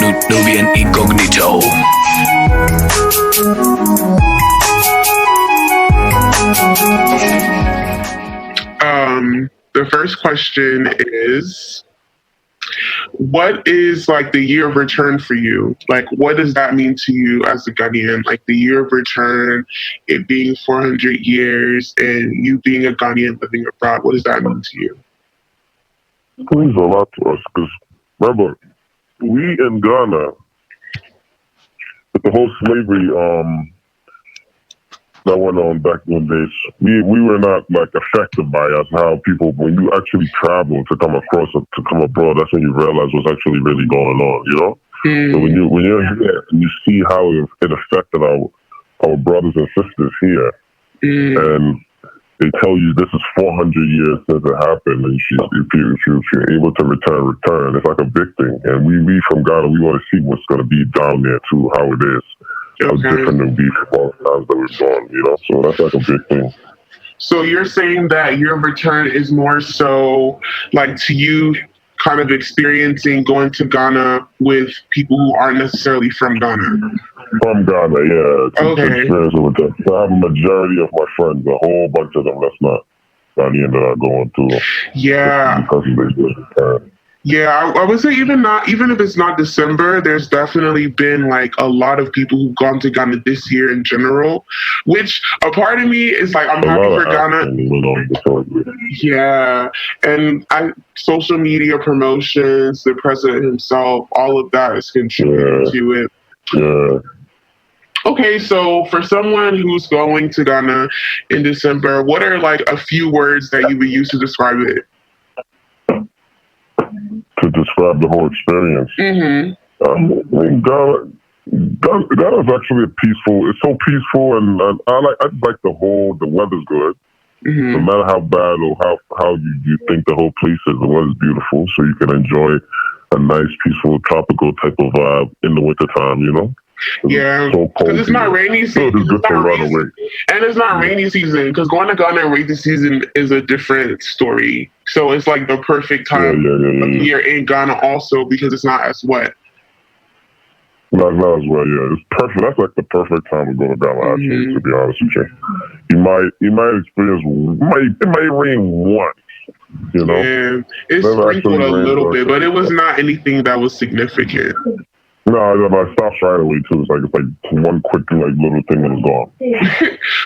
Nubian Incognito. The first question is, what is like the year of return for you? Like, what does that mean to you as a Ghanaian? Like the year of return, it being 400 years, and you being a Ghanaian living abroad. What does that mean to you? It means a lot to us because remember, we in Ghana, with the whole slavery that went on back in the days, we were not like affected by us. How people, when you actually travel to come across to come abroad, that's when you realize what's actually really going on. You know, so when you're here and you see how it affected our brothers and sisters here, and they tell you this is 400 years since it happened, and if you're able to return. It's like a big thing. And we from Ghana, we want to see what's going to be down there too, how it is. How different it will be from all the times that we've gone, you know? So that's like a big thing. So you're saying that your return is more so like to you kind of experiencing going to Ghana with people who aren't necessarily from Ghana? From Ghana, yeah. Okay. To experience it with them. So I have a majority of my friends, a whole bunch of them that's not Ghanaian that are going to. Yeah. Because they just return. Yeah, I would say even if it's not December, there's definitely been like a lot of people who've gone to Ghana this year in general, which a part of me is like, I'm happy for Ghana. Yeah, and social media promotions, the president himself, all of that is contributing to it. Yeah. Okay, so for someone who's going to Ghana in December, what are like a few words that you would use to describe it? To describe the whole experience. I mean, Ghana is actually peaceful. It's so peaceful, and I just like the weather's good. No matter how bad or how you think the whole place is, the weather's beautiful, so you can enjoy a nice, peaceful, tropical type of vibe in the wintertime, you know? Yeah, because it's not rainy season. And it's not rainy season, because going to Ghana in rainy season is a different story. So it's like the perfect time of year in Ghana also, because it's not as wet. Not as wet, yeah. It's perfect. That's like the perfect time to go to Ghana, actually, to be honest with you. You might experience, it might rain once, you know? Yeah, it sprinkled a little bit, but it was not anything that was significant. No, I stopped right away too. It's like one quick little thing and it's gone.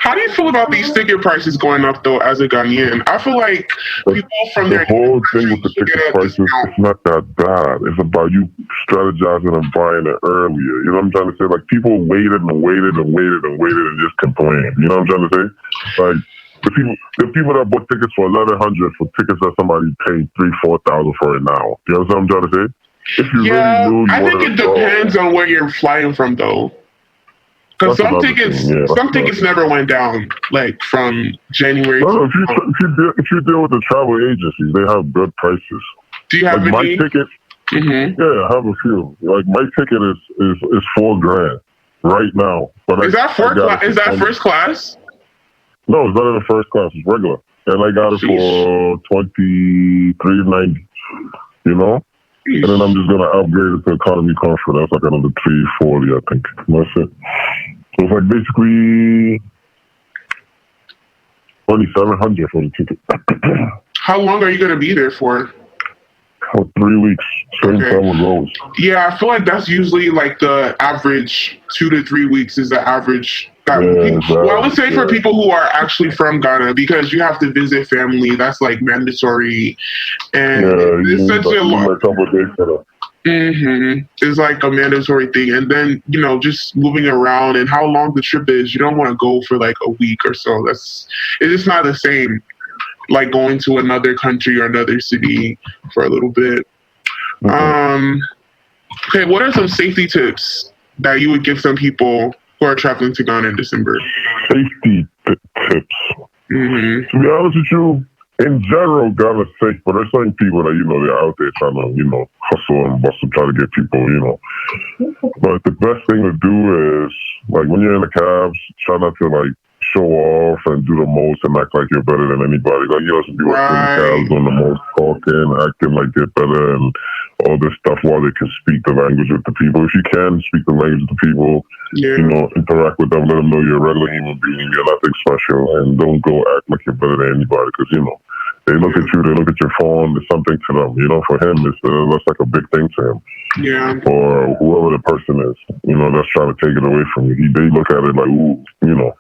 How do you feel about these ticket prices going up though? As a Ghanaian, I feel like people from the whole thing with the ticket prices, it's not that bad. It's about you strategizing and buying it earlier. You know what I'm trying to say? Like people waited and just complained. You know what I'm trying to say? Like the people that bought tickets for $1,100 for tickets that somebody paid $3,000-$4,000 for it now. You know what I'm trying to say? I think it depends on where you're flying from, though. Because some tickets never went down, like from January. No, if you deal with the travel agencies, they have good prices. Do you have any? My ticket? Yeah, I have a few. Like my ticket is $4,000 right now. But is that first class? No, it's not in the first class. It's regular, and I got it for $23.90. You know. And then I'm just gonna upgrade it to economy comfort. That's like another $340, I think. That's it. So it's like basically $2,700 for the ticket. How long are you gonna be there for? For 3 weeks. Same time with Rose. Yeah, I feel like that's usually like the average. 2 to 3 weeks is the average. Well, I would say for people who are actually from Ghana, because you have to visit family, that's like mandatory. And it's such a long. It's like a mandatory thing. And then, just moving around and how long the trip is, you don't want to go for like a week or so. It's just not the same, like going to another country or another city for a little bit. Okay, what are some safety tips that you would give some people who are traveling to Ghana in December? Safety tips. To be honest with you, in general, Ghana's safe, but there's certain people that, they're out there trying to, hustle and bustle, try to get people, But the best thing to do is, like, when you're in the cabs, try not to, like, show off and do the most and act like you're better than anybody. Like, some people in the cabs doing the most talking, acting like they're better and all this stuff while they can speak the language with the people. If you can speak the language with the people, Yeah. you know, interact with them, let them know you're a regular human being, you're nothing special, and don't go act like you're better than anybody, because, you know, they look at you, they look at your phone, it's something to them. You know, for him, that's like a big thing to him. Yeah. Or whoever the person is, you know, that's trying to take it away from you. They look at it like, ooh, you know.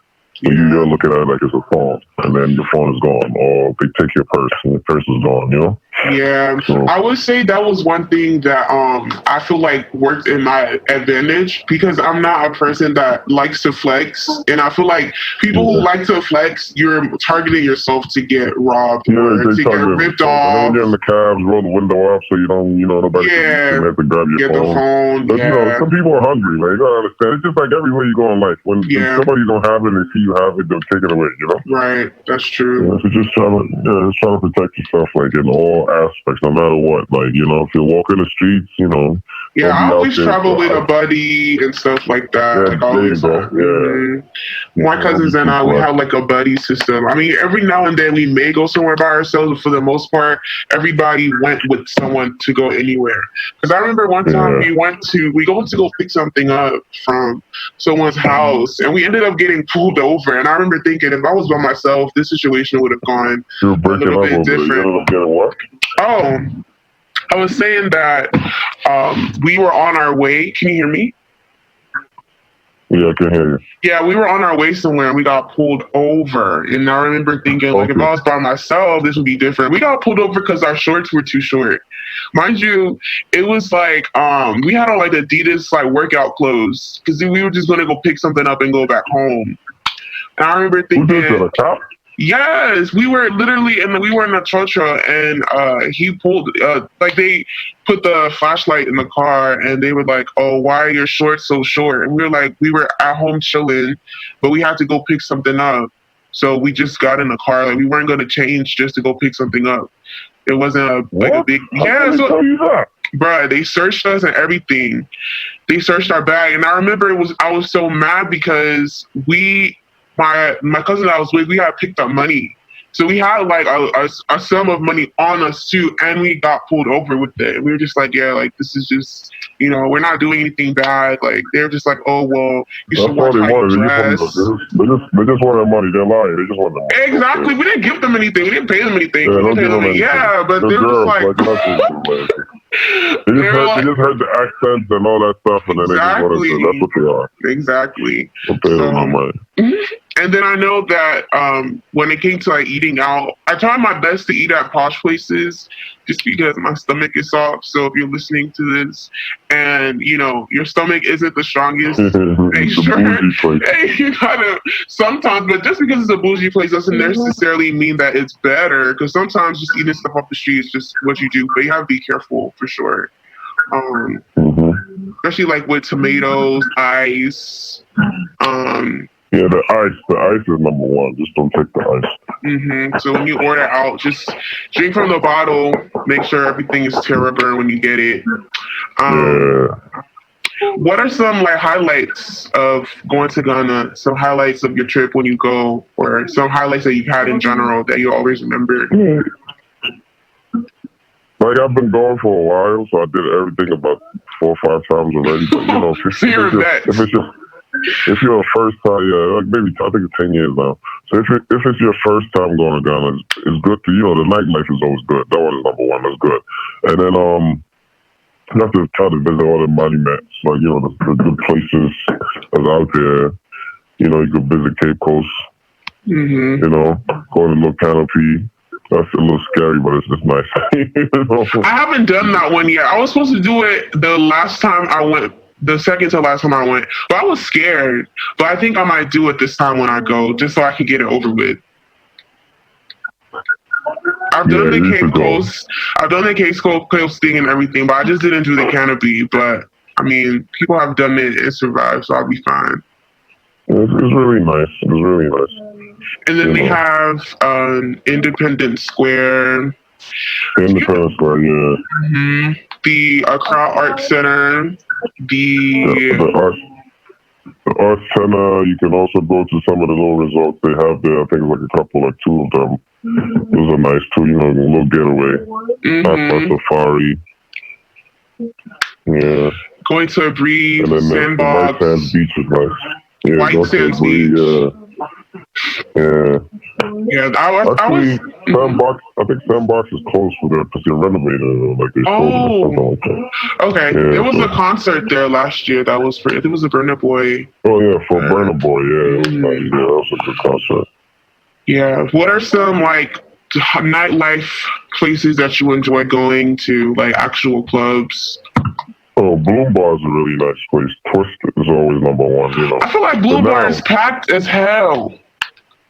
So you're looking at it like it's a phone, and then your phone is gone, or they take your purse, and your purse is gone, you know? Yeah, So, I would say that was one thing that I feel like worked in my advantage, because I'm not a person that likes to flex, and I feel like people who like to flex, you're targeting yourself to get robbed or to get ripped off. And when you're in the cabs, roll the window up so you don't, you know, nobody can have to grab your phone. The phone. But you know, some people are hungry, like, you gotta understand. It's just like everywhere you go in life. When somebody don't have it and they see you have it, they'll take it away, you know? Right, that's true. Yeah, so just try to protect yourself, like, in all aspects, no matter what. Like, you know, if you're walking the streets, you know. Yeah, I always travel with a buddy and stuff like that. Yeah, like always. There you go. My cousins and I, we have like a buddy system. I mean, every now and then we may go somewhere by ourselves, but for the most part, everybody went with someone to go anywhere. Because I remember one time we went to go pick something up from someone's house, and we ended up getting pulled over. And I remember thinking, if I was by myself, this situation would have gone a little bit different. Oh, I was saying that we were on our way. Can you hear me? Yeah, I can hear you. Yeah, we were on our way somewhere and we got pulled over. And I remember thinking, like, if I was by myself, this would be different. We got pulled over because our shorts were too short. Mind you, it was like we had on like Adidas like workout clothes, because we were just gonna go pick something up and go back home. And I remember thinking, who did that, a cop? Yes, we were literally we were in a chocho, and he pulled like they put the flashlight in the car, and they were like, "Oh, why are your shorts so short?" And we were like, we were at home chilling, but we had to go pick something up, so we just got in the car. Like, we weren't going to change just to go pick something up. It wasn't a big bruh. They searched us and everything. They searched our bag, and I remember I was so mad because my cousin that I was with, we had picked up money. So we had like a sum of money on us too, and we got pulled over with it. We were just like, yeah, like, this is just, you know, we're not doing anything bad. Like, they're just like, oh, well, you should watch how you dress. They just want their money. They're lying. They just want their money. Exactly. We didn't give them anything. We didn't pay them anything. Yeah, but they were just like, they just heard the accents and all that stuff, and then they just wanted to, that's what they are. Exactly. Don't pay them no money. And then I know that when it came to like eating out, I tried my best to eat at posh places just because my stomach is soft. So if you're listening to this and, you know, your stomach isn't the strongest, make sure you gotta sometimes, but just because it's a bougie place doesn't necessarily mean that it's better, because sometimes just eating stuff off the street is just what you do, but you have to be careful for sure. Especially like with tomatoes, ice, yeah, the ice is number one. Just don't take the ice. So when you order out, just drink from the bottle. Make sure everything is terrible when you get it. What are some like highlights of going to Ghana? Some highlights of your trip when you go, or some highlights that you've had in general that you always remember? Like, I've been going for a while, so I did everything about 4 or 5 times already. But, you know, if you're a first time, like maybe I think it's 10 years now. So if it's your first time going to Ghana, it's good to, you know, the nightlife is always good. That one is number one. That's good. And then you have to try to visit all the monuments, like, you know, the good places that's out there. You know, you could visit Cape Coast. You know, go to Little Canopy. That's a little scary, but it's just nice. You know? I haven't done that one yet. I was supposed to do it the last time I went. The second to last time I went, but I was scared. But I think I might do it this time when I go, just so I can get it over with. I've done the Cape Coast. I've done the Cape Coast thing and everything, but I just didn't do the canopy. But I mean, people have done it and survived, so I'll be fine. It's really nice. It's really nice. And then they have Independence Square. Independence Square, yeah. The Accra Art Center. The Art Center. You can also go to some of the little resorts they have there. I think it's like a couple, like 2 of them. Those are nice too. You know, a little getaway. Safari. Yeah. Going to a breeze, And then sandbox. the White Sands Beach is nice. Yeah, White Sands Beach. Yeah. Yeah, I was. Sandbox. I think Sandbox is closed for that because they're renovating. Like they sold it or something like that. Okay. Yeah, there was a concert there last year that was for. It was a Burna Boy. Oh yeah, for Burna Boy. Yeah, it was nice. Yeah, that was a good concert. Yeah. What are some like nightlife places that you enjoy going to, like actual clubs? Oh, Bloom Bar is a really nice place. Twist is always number one. You know. I feel like Bloom Bar is packed as hell.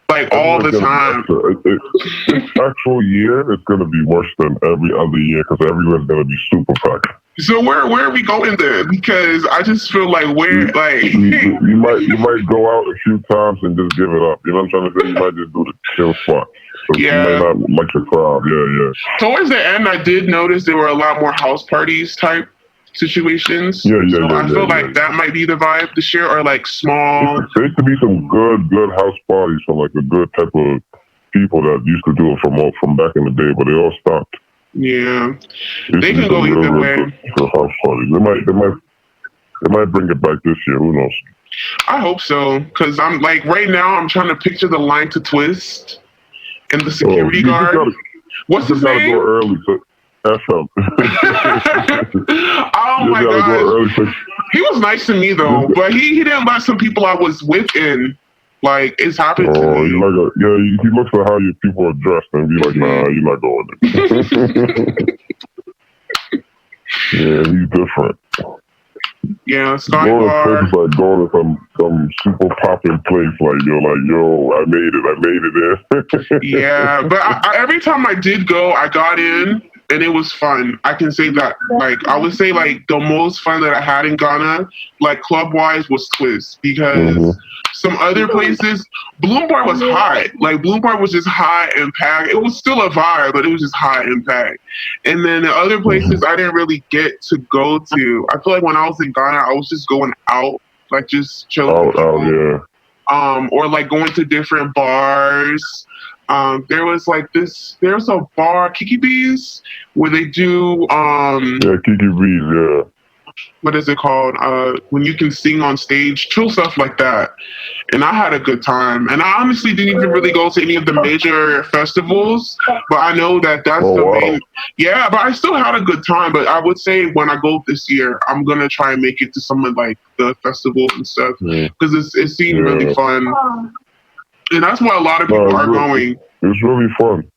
Like all the time. This actual year, it's going to be worse than every other year because everywhere's going to be super packed. So where are we going then? Because I just feel like you might go out a few times and just give it up. You know what I'm trying to say? You might just do the chill spot. So you might not like the crowd. Yeah. Towards the end, I did notice there were a lot more house parties type situations. I feel like that might be the vibe this year, or like small. There used to be some good house parties for like a good type of people that used to do it from back in the day, but they all stopped. Yeah, they can go either way. Good house parties. They might bring it back this year. Who knows? I hope so, because I'm like right now I'm trying to picture the line to Twist and the security guard. What's his name? Go early. FM. Oh my god, he was nice to me though, but he didn't let some people I was with in. Like it's happened to me. He looks at how your people are dressed and be like, nah, you're not going there. Yeah, he's different. Yeah, Sky Bar. Like going to some super popping place, yo, I made it in. Yeah, but every time I did go, I got in. And it was fun. I can say that. Like I would say, like the most fun that I had in Ghana, like club wise, was Twist, because some other places, Bloom Bar was hot. Like Bloom Bar was just hot and packed. It was still a vibe, but it was just hot and packed. And then the other places I didn't really get to go to. I feel like when I was in Ghana, I was just going out, like just chilling. Or like going to different bars. There was there's a bar, Kiki Bees, where they do Kiki Bees, yeah. What is it called? When you can sing on stage, chill stuff like that. And I had a good time. And I honestly didn't even really go to any of the major festivals, but I know that's the main. Yeah, but I still had a good time. But I would say when I go this year, I'm gonna try and make it to some of like the festivals and stuff, because it seemed really fun. And that's why a lot of people are going. It's really fun.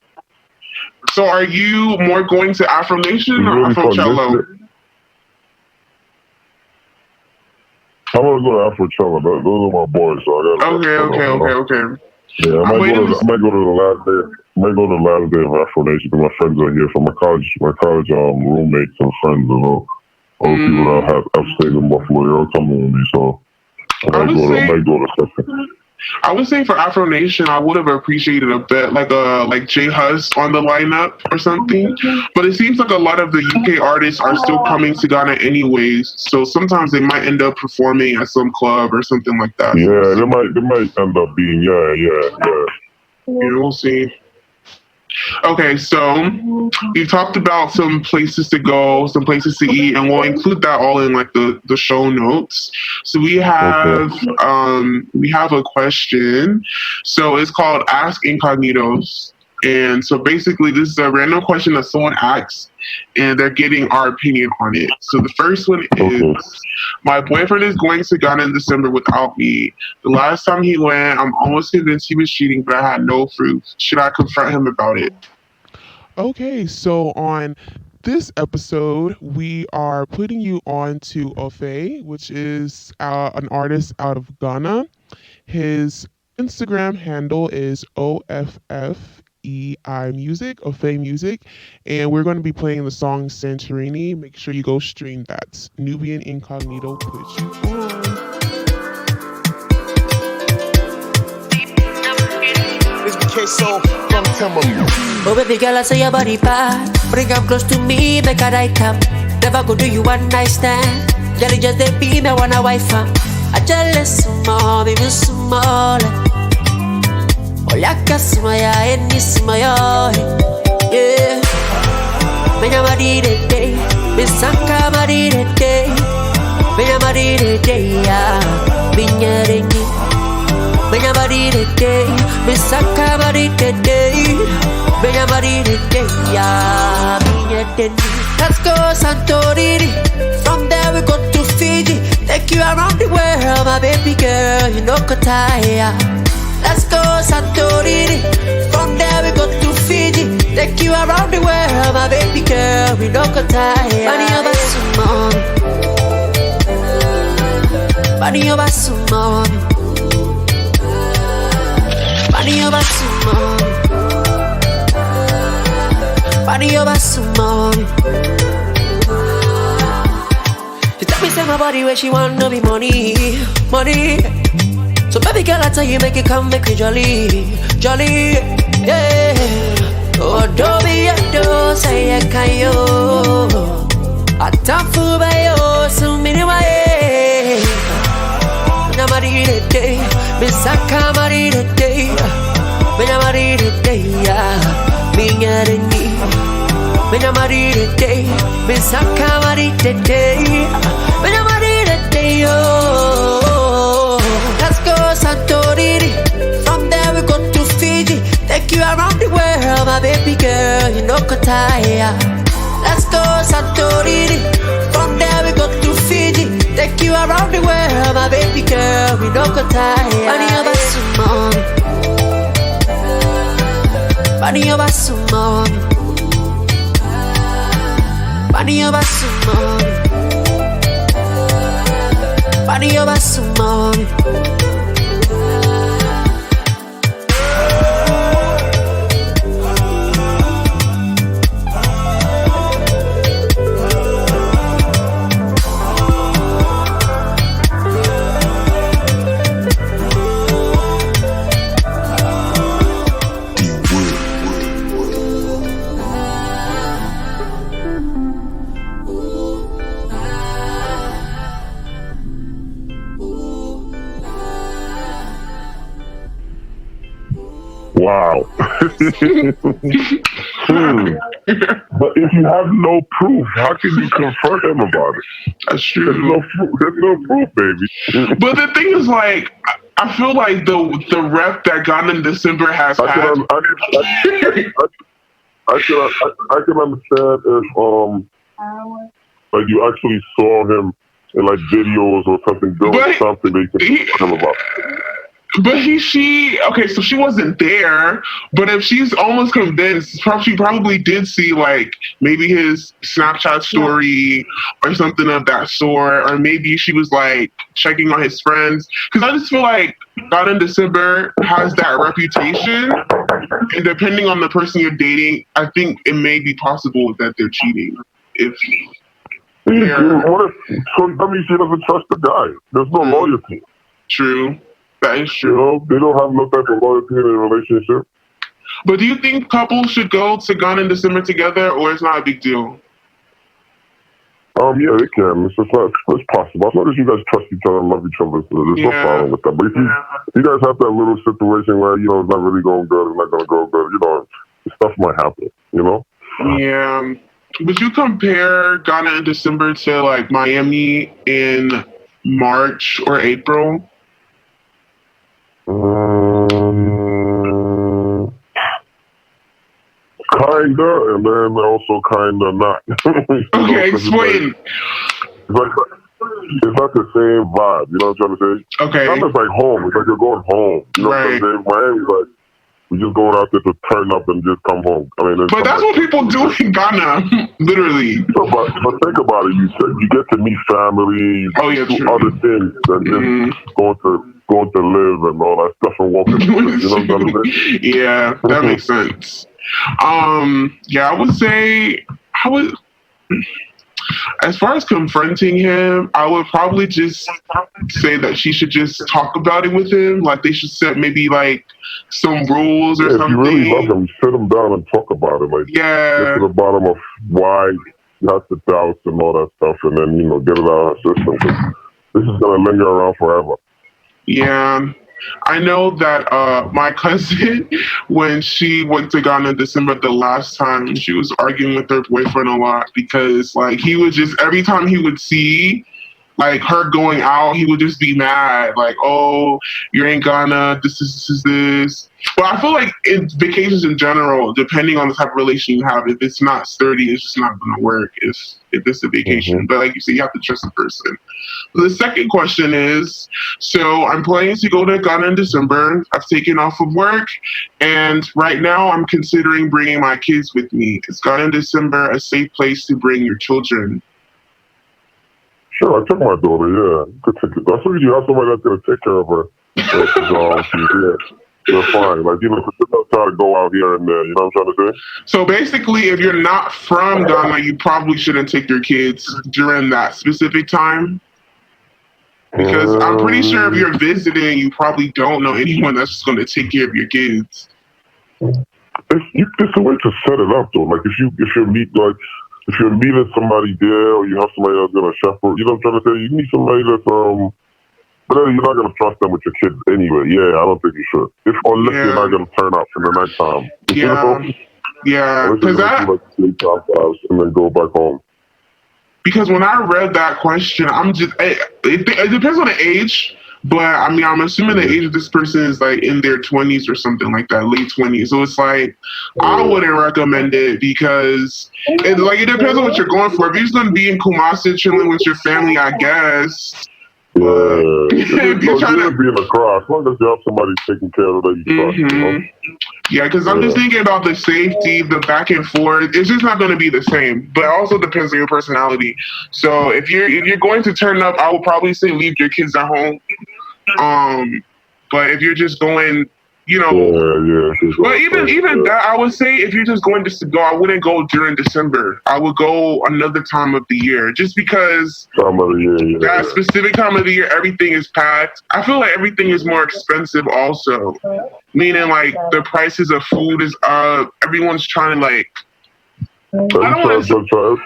So are you more going to Afro Nation or Afro Cello? I'm going to go to Afro Cello. Those are my boys. So I gotta Okay. Yeah, I might go to the last day. I might go to the last day of Afro Nation because my friends are here from my college roommates and friends and all people that have stayed in Buffalo. They're all coming with me. So I might go to something. I would say for Afro Nation, I would have appreciated a bit like J Hus on the lineup or something. But it seems like a lot of the UK artists are still coming to Ghana anyways. So sometimes they might end up performing at some club or something like that. Yeah, they might end up being We'll see. Okay, so we've talked about some places to go, some places to eat, and we'll include that all in like the show notes. So we have a question. So it's called Ask Incognitos. And so basically this is a random question that someone asks and they're getting our opinion on it. So the first one is, my boyfriend is going to Ghana in December without me. The last time he went, I'm almost convinced he was cheating, but I had no proof. Should I confront him about it? Okay, so on this episode, we are putting you on to Ofe, which is an artist out of Ghana. His Instagram handle is OFFEI Music, Ofe Music, and we're going to be playing the song Santorini. Make sure you go stream that. Nubian Incognito put you on. This became so from Timberland. Oh baby girl, I say your body bad. Bring up close to me, make a right up. Never go do you one night stand. Jelly just they be me wanna wife up. I jealous small, baby small. Olha kasmaya, eni smaya. Yeah. Menya madi de day. Misaka marire day, Benya marire day, Binya rengi, Benya marire day, Misaka marire day, Benya marire day, Binya dengi. Let's go Santorini, from there we go to Fiji. Take you around the world, my baby girl, you know Kotaya. Let's go Santorini, from there we go to Fiji. Take you around the world, my baby girl, we know Kotaya. Money over some mommy, money over some mommy, money over some mommy, money over some mommy. She tell me say my body where she want no be money, money. So baby girl, I tell you make it come make you jolly, jolly, yeah. Oh, don't be a do say I can yo. I talk for by yo, so many way. When I'm ready today, Miss Aka ready today. When I'm ready today, being at a knee. When I'm ready today, Miss Aka ready today. When I'm ready today, oh. Let's go Santorini, from there we go to Fiji. Take you around the world, my baby girl, you know Kotaya. Let's go Santorini, from there we go to Fiji. Take you around the world, my baby girl, we know Kotaya. Money over some mommy, money over some mommy, money over some mommy, money over some mommy. Wow. But if you have no proof, how can you confront him about it? That's true. There's no proof, baby. But the thing is, like, I feel like the rep that got in December has I can understand if like you actually saw him in like videos or something doing something they can confront him about. But okay, so she wasn't there, but if she's almost convinced, she probably did see, like, maybe his Snapchat story or something of that sort, or maybe she was, like, checking on his friends. Because I just feel like God in December has that reputation, and depending on the person you're dating, I think it may be possible that they're cheating. So, I mean, she doesn't trust the guy. There's no loyalty. True. That is true. You know, they don't have no type of loyalty in a relationship. But do you think couples should go to Gone in December together, or it's not a big deal? Yeah, they can. It's possible. As long as you guys trust each other and love each other, there's no problem with that. But if you guys have that little situation where, you know, it's not really going good, it's not going to go good, you know, stuff might happen, you know? Yeah. Would you compare Ghana in December to, like, Miami in March or April? Kinda, and then also kinda not. Okay, explain. It's not the same vibe, you know what I'm trying to say? Okay. It's not like home, it's like you're going home. You know what I'm saying? Miami's like, we're just going out there to turn up and just come home. I mean, but that's what people do in Ghana, literally. But think about it, you get to meet family, you do other things than just going to live and all that stuff and walking. You know what I'm saying? Yeah, that makes sense. Yeah, I would say as far as confronting him, I would probably just say that she should just talk about it with him. Like, they should set maybe like some rules or something. If you really love him, sit him down and talk about it. Like, get to the bottom of why you have the doubts and all that stuff, and then, you know, get it out of her system. 'Cause this is gonna linger around forever. Yeah, I know that my cousin, when she went to Ghana in December the last time, she was arguing with her boyfriend a lot because like he would just every time he would see like her going out, he would just be mad, like, "Oh, you're in Ghana. This." But I feel like in vacations in general, depending on the type of relation you have, if it's not sturdy, it's just not going to work. If it's a vacation, but like you said, you have to trust the person. The second question is, so I'm planning to go to Ghana in December. I've taken off of work, and right now I'm considering bringing my kids with me. Is Ghana in December a safe place to bring your children? Sure, I took my daughter, yeah. You could take it. That's what you have somebody that's going to take care of her. She's here. They're fine. Like, you know, they're not trying to go out here and there. You know what I'm trying to say? So basically, if you're not from Ghana, you probably shouldn't take your kids during that specific time. Because I'm pretty sure if you're visiting, you probably don't know anyone that's just going to take care of your kids. It's a way to set it up, though. Like, if you're meeting somebody there, or you have somebody that's gonna shepherd, you know what I'm trying to say? You need somebody that's but then you're not gonna trust them with your kids anyway. Yeah, I don't think you should. Unless you're not gonna turn up in the nighttime. Yeah, because and then go back home. Because when I read that question, it depends on the age. But I mean, I'm assuming the age of this person is like in their 20s or something like that, late 20s. So it's like, I wouldn't recommend it because it depends on what you're going for. If you're just going to be in Kumasi chilling with your family, I guess. If you're trying to be in the car, as long as you have somebody taking care of that you trust, you know? Yeah, because I'm just thinking about the safety, the back and forth. It's just not going to be the same. But it also depends on your personality. So if you're going to turn up, I would probably say leave your kids at home. But if you're just going, you know, but even that, I would say if you're just going to go, I wouldn't go during December. I would go another time of the year, just because that specific time of the year, everything is packed. I feel like everything is more expensive also, meaning like the prices of food is up. Everyone's trying to like. Everyone's trying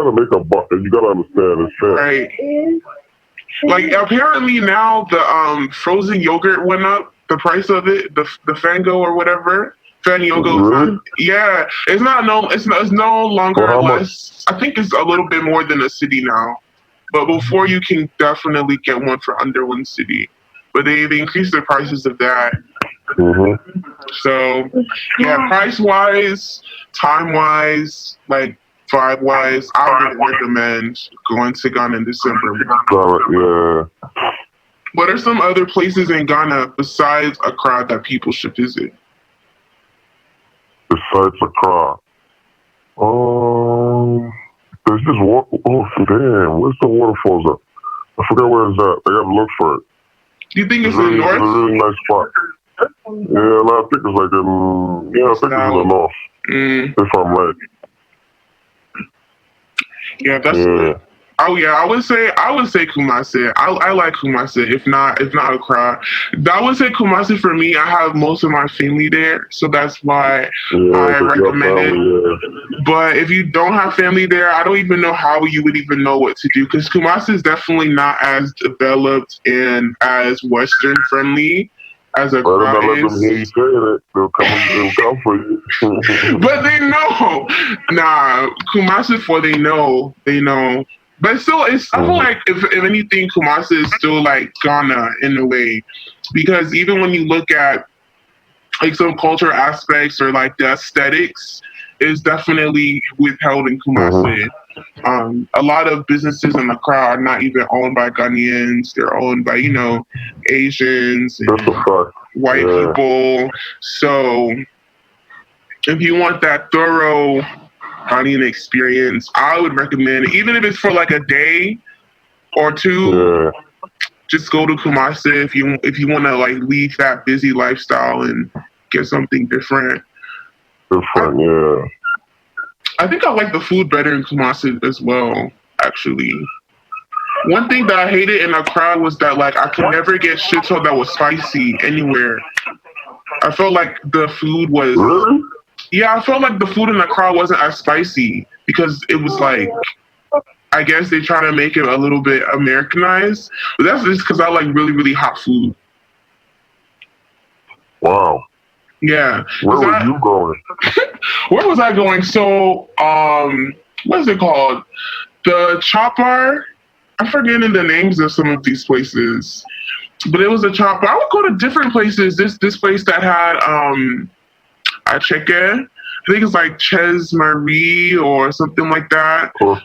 to make a buck, and you gotta understand it's fair. Right. Like apparently now the frozen yogurt went up. The price of it, the Fango or whatever, Fanyogo. Really? Yeah, it's no longer less. I think it's a little bit more than a city now. But before you can definitely get one for under one city. But they increased the prices of that. So yeah, price wise, time wise, like vibe wise, I would recommend going to Ghana in December. Yeah. What are some other places in Ghana besides Accra that people should visit? Besides Accra? There's this where's the waterfalls at? I forgot where it's at. I gotta look for it. Do you think it's in the north? It's a really nice spot. Yeah, I think it's like it's in the north. If I'm right. Yeah, that's Oh yeah, I would say Kumasi. I like Kumasi, if not Accra. I would say Kumasi for me. I have most of my family there, so that's why I recommend it. But if you don't have family there, I don't even know how you would even know what to do, because Kumasi is definitely not as developed and as Western friendly as Accra is. They'll come for you. But they know. Nah, Kumasi for they know. But still, I feel like if anything, Kumasi is still like Ghana in a way, because even when you look at like some cultural aspects or like the aesthetics, is definitely withheld in Kumasi. A lot of businesses in Accra are not even owned by Ghanaians; they're owned by Asians and white people. So if you want that thorough Ghanaian experience, I would recommend it, even if it's for like a day or two. Just go to Kumasi if you want to like leave that busy lifestyle and get something different. I think I like the food better in Kumasi as well. Actually, one thing that I hated in Accra was that like I could never get shito that was spicy anywhere. I felt like the food was. Really? Yeah, I felt like the food in Accra wasn't as spicy because it was like, I guess they try to make it a little bit Americanized. But that's just because I like really, really hot food. Wow. Yeah. Where were you going? Where was I going? So, what is it called? The Chopper. I'm forgetting the names of some of these places, but it was a Chopper. I would go to different places. This place that had a chicken. I think it's like Ches Marie or something like that. Ches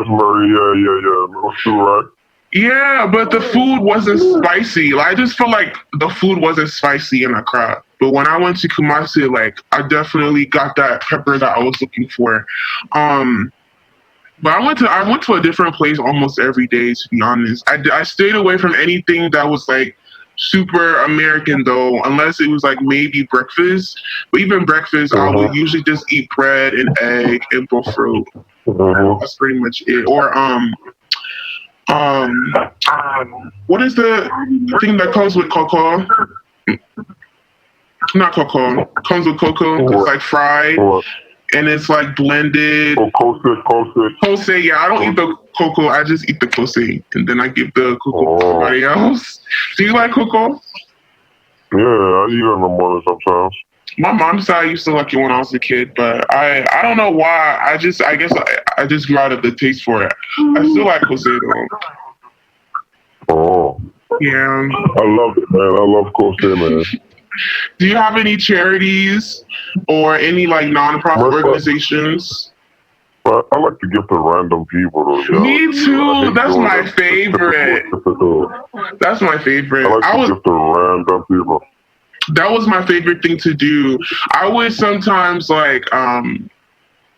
Marie, yeah. That's too right. Yeah, but the food wasn't spicy. Like, I just felt like the food wasn't spicy in Accra. But when I went to Kumasi, like I definitely got that pepper that I was looking for. But I went to a different place almost every day. To be honest, I stayed away from anything that was like super American though, unless it was like maybe breakfast. But even breakfast, I would usually just eat bread and egg and both fruit. That's pretty much it. Or what is the thing that comes with cocoa? Not cocoa. Comes with cocoa. It's like fried. And it's like blended. Oh, kose. Yeah, I don't eat the cocoa. I just eat the kose. And then I give the cocoa to somebody else. Do you like cocoa? Yeah, I eat it in the morning sometimes. My mom's side used to like it when I was a kid, but I don't know why. I guess I just grew out of the taste for it. I still like kose though. Oh. Yeah. I love it, man. I love kose, man. Do you have any charities or any like non-profit organizations? I like to give to random people. Though, Me too. That's my favorite. That's my favorite. I like to give to random people. That was my favorite thing to do. I would sometimes like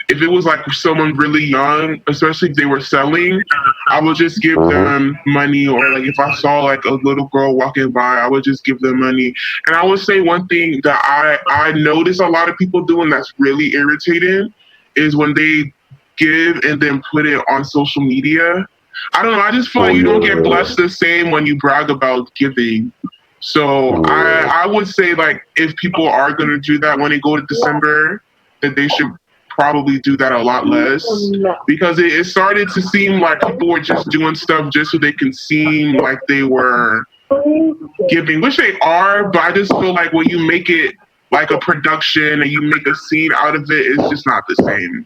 if it was like someone really young, especially if they were selling, I would just give them money. Or like if I saw like a little girl walking by, I would just give them money. And I would say one thing that I notice a lot of people doing that's really irritating is when they give and then put it on social media. I don't know. I just feel like you don't get blessed the same when you brag about giving. So I would say like if people are going to do that when they go to December, that they should probably do that a lot less, because it started to seem like people were just doing stuff just so they can seem like they were giving, which they are, but I just feel like when you make it like a production and you make a scene out of it, it's just not the same.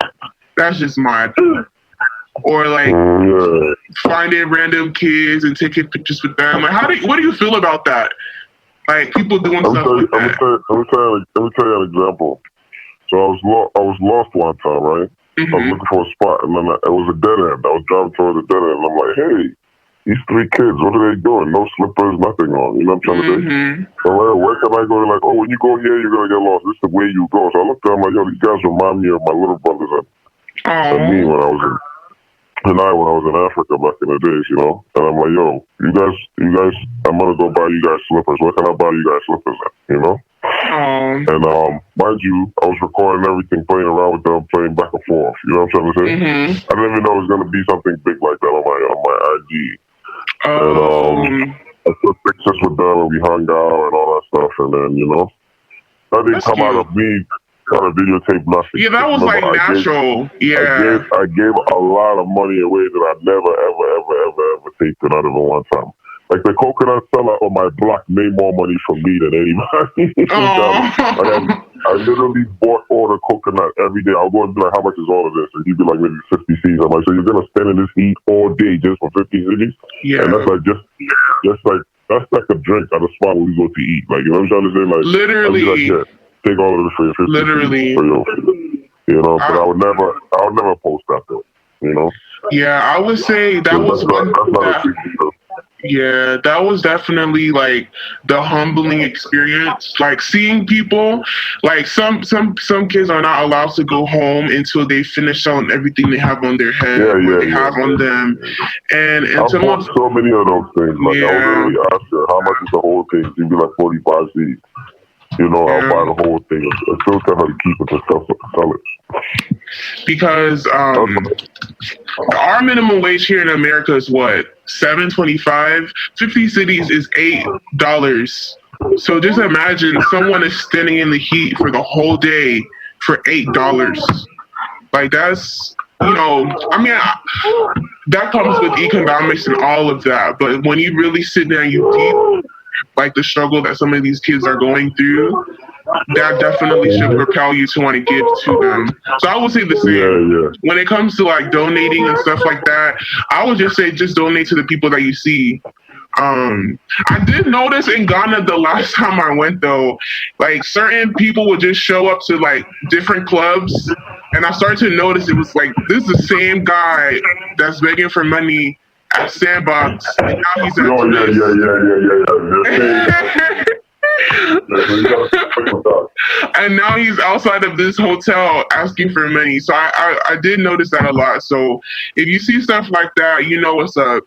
That's just my opinion. Or like finding random kids and taking pictures with them. Like, what do you feel about that? Like people doing stuff like that. Let me tell you an example. So I was lost one time, right? I was looking for a spot, and then it was a dead end. I was driving towards a dead end, and I'm like, hey, these three kids, what are they doing? No slippers, nothing on. You know what I'm trying to say? So like, where can I go? They're like, oh, when you go here, you're going to get lost. This is the way you go. So I looked at them like, yo, these guys remind me of my little brothers and me when I was in Africa back in the days, you know. And I'm like, yo, you guys, I'm going to go buy you guys slippers. Where can I buy you guys slippers at, you know? And mind you, I was recording everything, playing around with them, playing back and forth. You know what I'm trying to say? I didn't even know it was going to be something big like that on my IG. And I took pictures with them, and we hung out and all that stuff. And then, you know, that didn't come out of me trying to videotape nothing. Yeah, that was like natural. I gave a lot of money away that I never, ever tasted, not even one time. Like the coconut seller on my block made more money from me than anybody. I literally bought all the coconut every day. I'll go and be like, how much is all of this? And he'd be like, maybe 50 C's. I'm like, so you're going to stand in this heat all day just for 50 C's? Yeah. And that's like, that's like a drink at a spot where we go to eat. Like, you know what I'm trying to say? Like, literally. Like, yeah, take all of this for your 50 literally. For your, you know, but I would never post that though, you know? Yeah, I would say that was one that was definitely like the humbling experience. Like seeing people, like some kids are not allowed to go home until they finish selling everything they have on their head, they have on them. And I've bought so many of those things. Like I would literally ask her, how much is the whole thing? She'd be like 45 C's. You know, I'll buy the whole thing. I still tell her to keep it and sell it. Because our minimum wage here in America is what? $7.25. 50 cities is $8. So just imagine someone is standing in the heat for the whole day for $8. Like that's, you know, I mean, that comes with economics and all of that. But when you really sit down, you like the struggle that some of these kids are going through, that definitely should propel you to want to give to them. So I would say the same. When it comes to like donating and stuff like that, I would just say just donate to the people that you see. I did notice in Ghana the last time I went though, like certain people would just show up to like different clubs, and I started to notice it was like this is the same guy that's begging for money at Sandbox, and now he's and now he's outside of this hotel asking for money. So I did notice that a lot. So if you see stuff like that, you know what's up.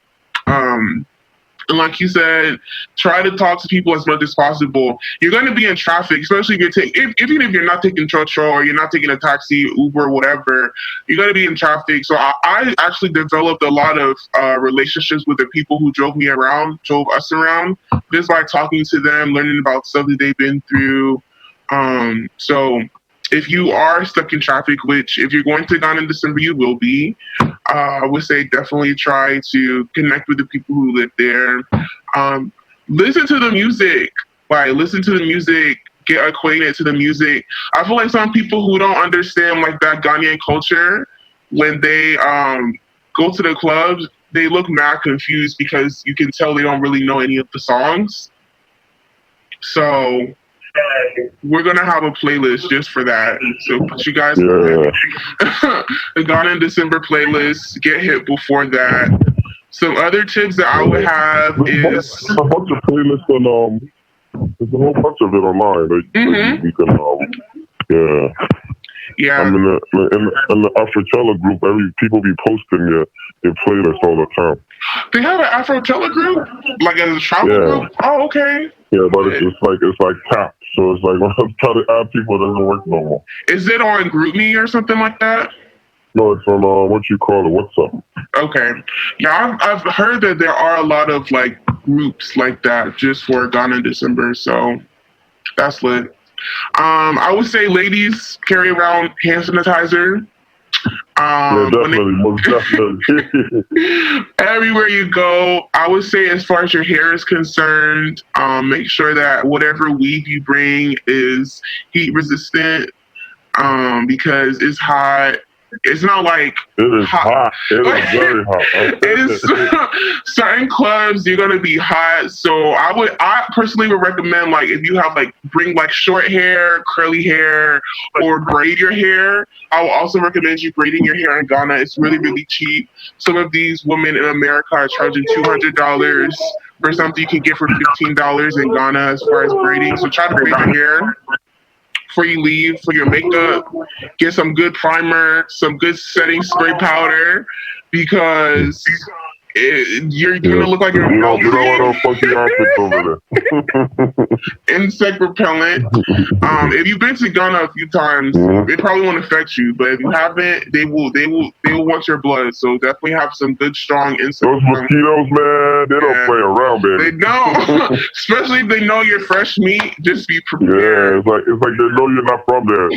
And like you said, try to talk to people as much as possible. You're going to be in traffic, especially if you're even if you're not taking Chocho or you're not taking a taxi, Uber, whatever. You're going to be in traffic. So I actually developed a lot of relationships with the people who drove us around, just by talking to them, learning about stuff that they've been through. So if you are stuck in traffic, which if you're going to Ghana in December, you will be, I would say definitely try to connect with the people who live there. Listen to the music. Listen to the music. Get acquainted to the music. I feel like some people who don't understand like that Ghanaian culture, when they go to the clubs, they look mad confused because you can tell they don't really know any of the songs. So we're gonna have a playlist just for that. So put you guys the Ghana in December playlist. Get hit before that. Some other tips that I would have is a bunch of playlists on there's a whole bunch of it online. You can yeah. I'm in the Afrochella group. People be posting their playlists all the time. They have an Afrochella group, like as a travel group. Oh, okay. Yeah, but it's like tapped. So it's like when I'm trying to add people, it doesn't work no more. Is it on GroupMe or something like that? No, it's on what you call it, WhatsApp. Okay. Yeah, I've heard that there are a lot of like groups like that just for Ghana in December. So that's lit. I would say, ladies, carry around hand sanitizer. Definitely, most definitely. Everywhere you go, I would say, as far as your hair is concerned, make sure that whatever weave you bring is heat resistant, because it's hot. It's not like it is hot. It is very hot. It's certain clubs you're gonna be hot. So I personally would recommend, like, if you have bring short hair, curly hair, or braid your hair. I will also recommend you braiding your hair in Ghana. It's really, really cheap. Some of these women in America are charging $200 for something you can get for $15 in Ghana as far as braiding. So try to braid your hair before you leave for your makeup. Get some good primer, some good setting spray powder, because you're gonna look like you're melting. You don't want no funky outfits over there. Insect repellent. If you've been to Ghana a few times, it probably won't affect you. But if you haven't, they will want your blood. So definitely have some good, strong insect. Those mosquitoes, man, they don't play around, baby. They don't. Especially if they know you're fresh meat. Just be prepared. Yeah, it's like they know you're not from there.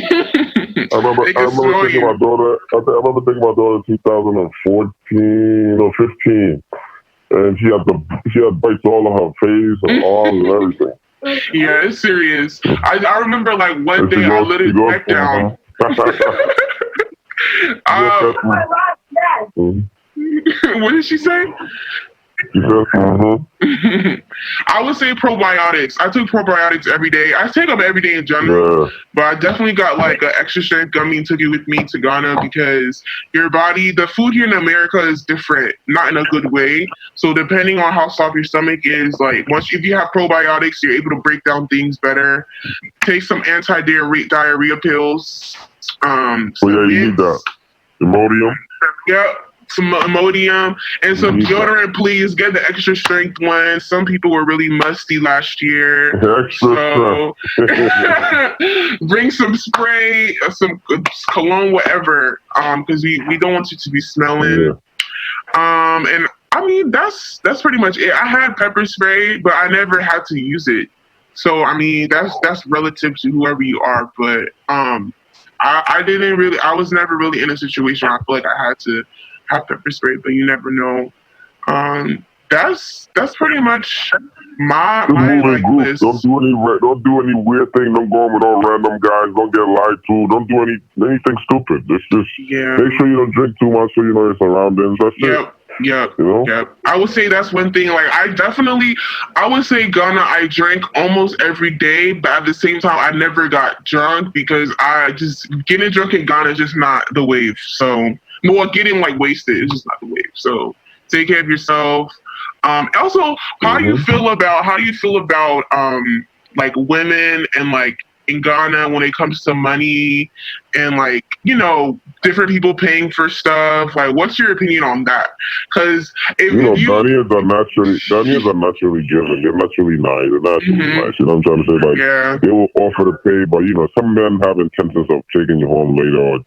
I remember thinking my daughter. I remember thinking my daughter in 2014 or 15. And she had bites all on her face and arms and everything. Yeah, it's serious. I remember one day I let it back down. What did she say? I would say probiotics. I took probiotics every day. I take them every day in general, but I definitely got an extra strength gummy and took it with me to Ghana, because your body, the food here in America is different, not in a good way. So depending on how soft your stomach is, if you have probiotics, you're able to break down things better. Take some anti-diarrhea pills. You need that. Imodium. Yep. Some Imodium and some deodorant, please. Get the extra strength one. Some people were really musty last year. So bring some spray, some cologne, whatever, because we don't want you to be smelling. And I mean, that's pretty much it. I had pepper spray, but I never had to use it. So I mean, that's relative to whoever you are. But I was never really in a situation where I feel like I had to have pepper spray, but you never know. that's pretty much my Just move in like groups. list. Don't do any weird thing. Don't go with all random guys. Don't get lied to. Don't do anything stupid. Just make sure you don't drink too much so you know your surroundings. That's it. Yep. You know? Yep. I would say that's one thing. Like I would say Ghana, I drank almost every day, but at the same time, I never got drunk because getting drunk in Ghana is just not the wave. So, getting like wasted is just not the wave. So, take care of yourself. Also, how do you feel about like women and like in Ghana when it comes to money and like, different people paying for stuff? Like, what's your opinion on that? Because Ghanaians are naturally giving. They're naturally nice. They're naturally nice. You know what I'm trying to say? Like, they will offer to pay, but some men have intentions of taking you home later, or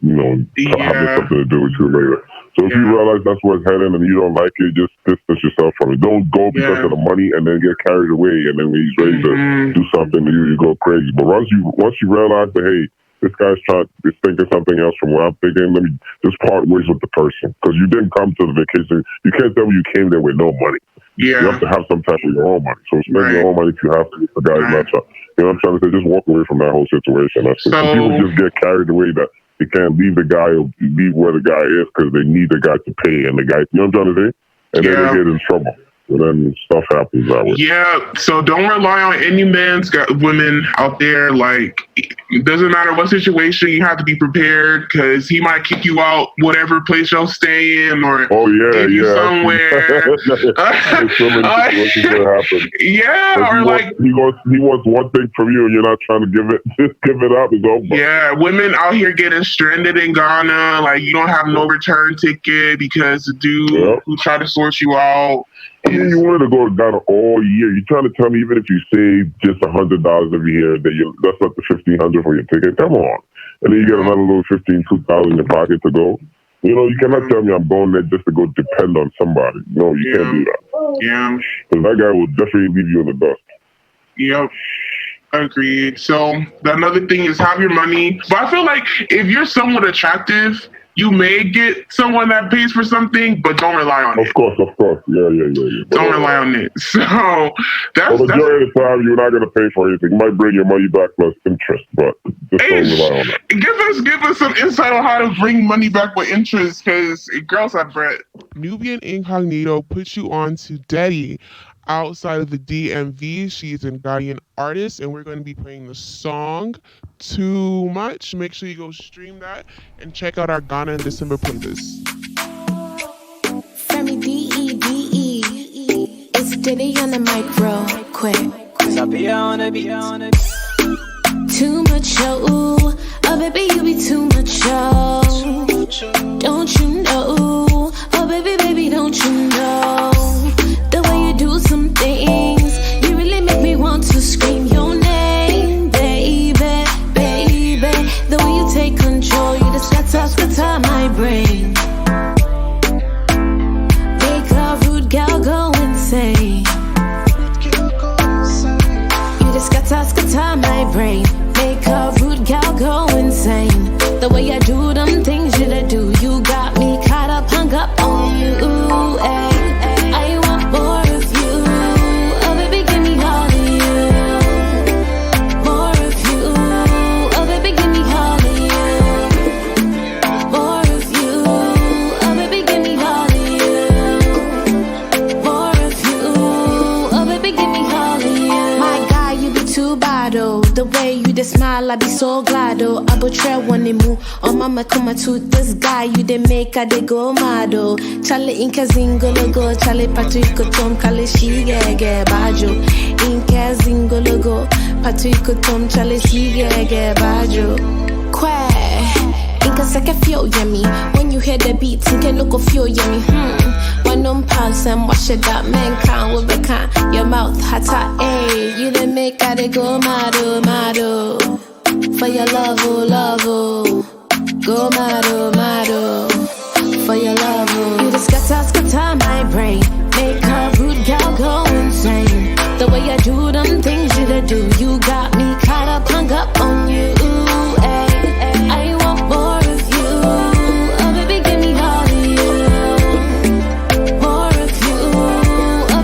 having something to do with you later. So if you realize that's where it's heading and you don't like it, just distance yourself from it. Don't go because of the money and then get carried away, and then when he's ready to do something, you go crazy. But once you realize that, hey, this guy's thinking something else from what I'm thinking, let me just part ways with the person. Because you didn't come to the vacation. You can't tell me you came there with no money. You have to have some type of your own money. So spend your own money if you have to. The guy's not trying. You know what I'm trying to say? Just walk away from that whole situation. People just get carried away that they can't leave the guy or leave where the guy is because they need the guy to pay, and the guy, you know what I'm trying to say? And then they get in trouble. And then stuff happens that way. Yeah, so don't rely on any man's women out there. Like, it doesn't matter what situation, you have to be prepared because he might kick you out whatever place you'll stay in or take you somewhere. Or like he wants one thing from you and you're not trying to give it up. It's over. Yeah, women out here getting stranded in Ghana. Like, you don't have no return ticket because the dude who tried to sort you out. I mean, you wanted to go to Ghana all year. You're trying to tell me even if you save just $100 every year, that's not the $1,500 for your ticket. Come on, and then you get another little $2,000 in your pocket to go. You cannot tell me I'm going there just to go depend on somebody. No, you can't do that. Yeah, because that guy will definitely leave you in the dust. Yep. Agreed. So another thing is have your money. But I feel like if you're somewhat attractive, you may get someone that pays for something, but don't rely on it. Of course. Yeah. Don't rely on it. So that's the majority of the time you're not going to pay for anything. You might bring your money back plus interest, but just don't rely on that. Give us some insight on how to bring money back with interest, because girls have bread. Nubian Incognito puts you on to Daddy outside of the DMV. She's a Ghanaian artist, and we're going to be playing the song Too Much. Make sure you go stream that and check out our Ghana in December playlist. Femi D-E-D-E. It's Diddy on the mic, bro. Quick. Too much, oh baby, you be too much, oh. Don't you know? Oh baby, don't you know? The way you do some things, you really make me want to scream your name, baby. The way you take control, you just scatter my brain. Make a rude gal go insane. You just scatter my brain. Make a rude gal go insane. The way I do them things you that do, you got me caught up, hung up on you. I want more of you. Oh baby, give me all of you. More of you. Oh baby, give me all of you. More of you. Oh baby, give me all of you. More of you. Oh baby, give me all of you. My guy, you be too bad, oh. The way you just smile, I be so glad, oh. I would try one move. Oh mama, come to this guy, you dey make a dey go mad, oh. Charlie inka zingologo, Charlie Patrick Tom, Kale shige bajo. Inka zingologo, Patrick Tom, Charlie shige bajo. Inka seke feel yummy. When you hear the beats, inka look feel yummy. One on pulse and wash it up, man can't will be can't. Your mouth hata, ayy. You dey make a dey go mad, oh. For your love, oh. Go mad, oh. For your love, oh. You just scatter my brain. Make a rude gal go insane. The way I do them things you that do, you got me caught up, hung up on you. I want more of you. Oh baby, give me all of you. More of you. Oh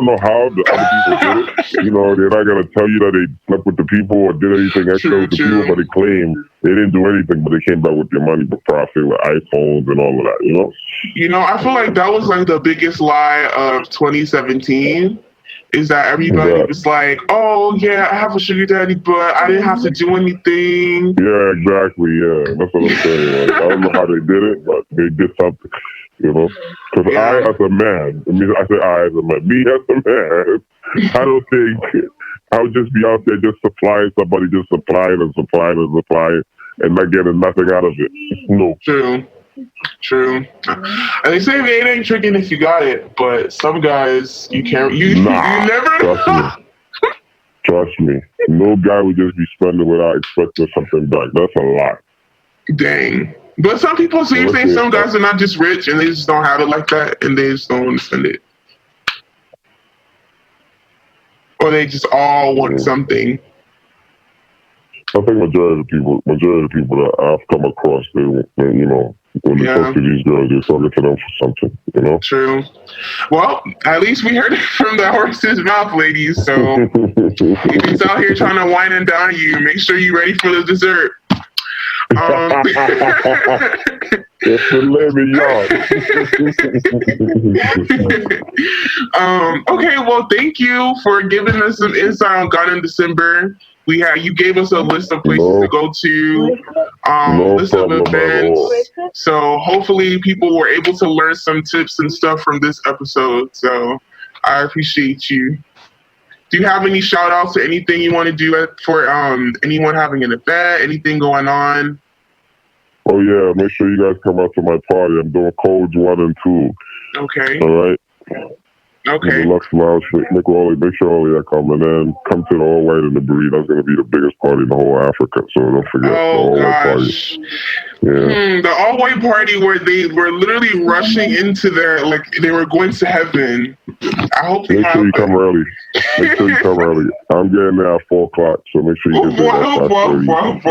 don't know how the other people did it. You know, they're not gonna tell you that they slept with the people or did anything extra with the people, but they claim they didn't do anything, but they came back with their money for profit with iPhones and all of that. You know. You know, I feel like that was like the biggest lie of 2017. Is that everybody was like, oh, yeah, I have a sugar daddy, but I didn't have to do anything. Yeah, exactly, yeah. That's what I'm saying. Like, I don't know how they did it, but they did something, you know? Because I, as a man, I say I as a man, me as a man, I don't think I would just be out there just supplying somebody, just supplying and supplying and supplying, and not getting nothing out of it. No. True. And they say it ain't tricking if you got it, but some guys you can't. You never. Trust me. No guy would just be spending without expecting something back. That's a lot. Dang. But some people say some guys are not just rich and they just don't have it like that, and they just don't want to spend it, or they just all want something. I think majority of the people that I've come across, they you know. When they talk to these girls, they're talking to them for something, you know? True. Well, at least we heard it from the horse's mouth, ladies. So if he's out here trying to wine and dine you, make sure you're ready for the dessert. It's the okay, well, thank you for giving us some insight on Gone in December. You gave us a list of places to go to, list of events. So hopefully people were able to learn some tips and stuff from this episode. So I appreciate you. Do you have any shout outs to anything you want to do for anyone having an event, anything going on? Oh yeah, make sure you guys come out to my party. I'm doing codes 1 and 2. Okay. All right. Okay. The Lux Lounge, make sure all of that come, and then come to the All White and the Breed. That's going to be the biggest party in the whole Africa, so don't forget the All White party. Yeah. The All White party where they were literally rushing into like they were going to heaven. I hope Make sure you come early. Make sure you come early. I'm getting there at 4 o'clock, so make sure you get there at 5:30.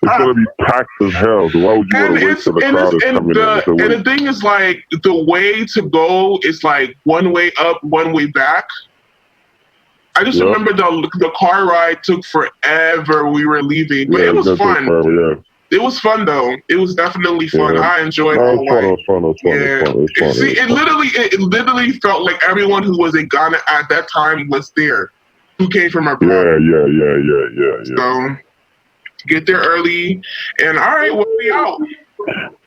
It's going to be packed as hell, so why would you want to wait till the crowd is coming in? And the thing is, like, the way to go is like one way up, one way back. I just remember the car ride took forever. We were leaving, but it was fun. It was fun though. It was definitely fun. I enjoyed it. It was fun. See, it literally felt like everyone who was in Ghana at that time was there, who came from our brother. Yeah. So get there early, and all right, we'll be out.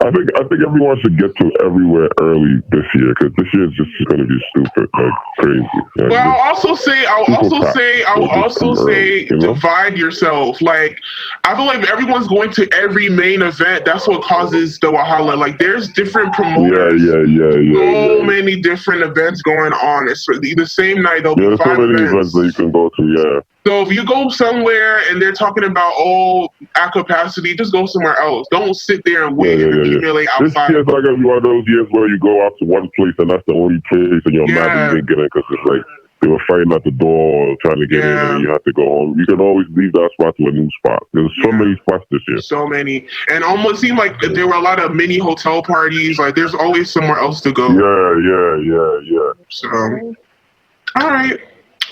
I think everyone should get to everywhere early this year, because this year is just going to be stupid, like crazy. Well, I'll also say, divide yourself. Like, I feel like if everyone's going to every main event, that's what causes the wahala. Like, there's different promoters. So many different events going on. It's the same night. There'll be 5 so many events that you can go to. So if you go somewhere and they're talking about at capacity, just go somewhere else. Don't sit there and wait and accumulate outside. This year's not gonna be one of those years where you go out to one place and that's the only place and you're mad that you didn't get in because it's like they were fighting at the door or trying to get in and you have to go home. You can always leave that spot to a new spot. There's so many spots this year. So many. And almost seemed like there were a lot of mini hotel parties. Like there's always somewhere else to go. Yeah. So, all right.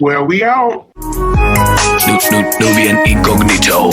Well, we out. Nubian Incognito.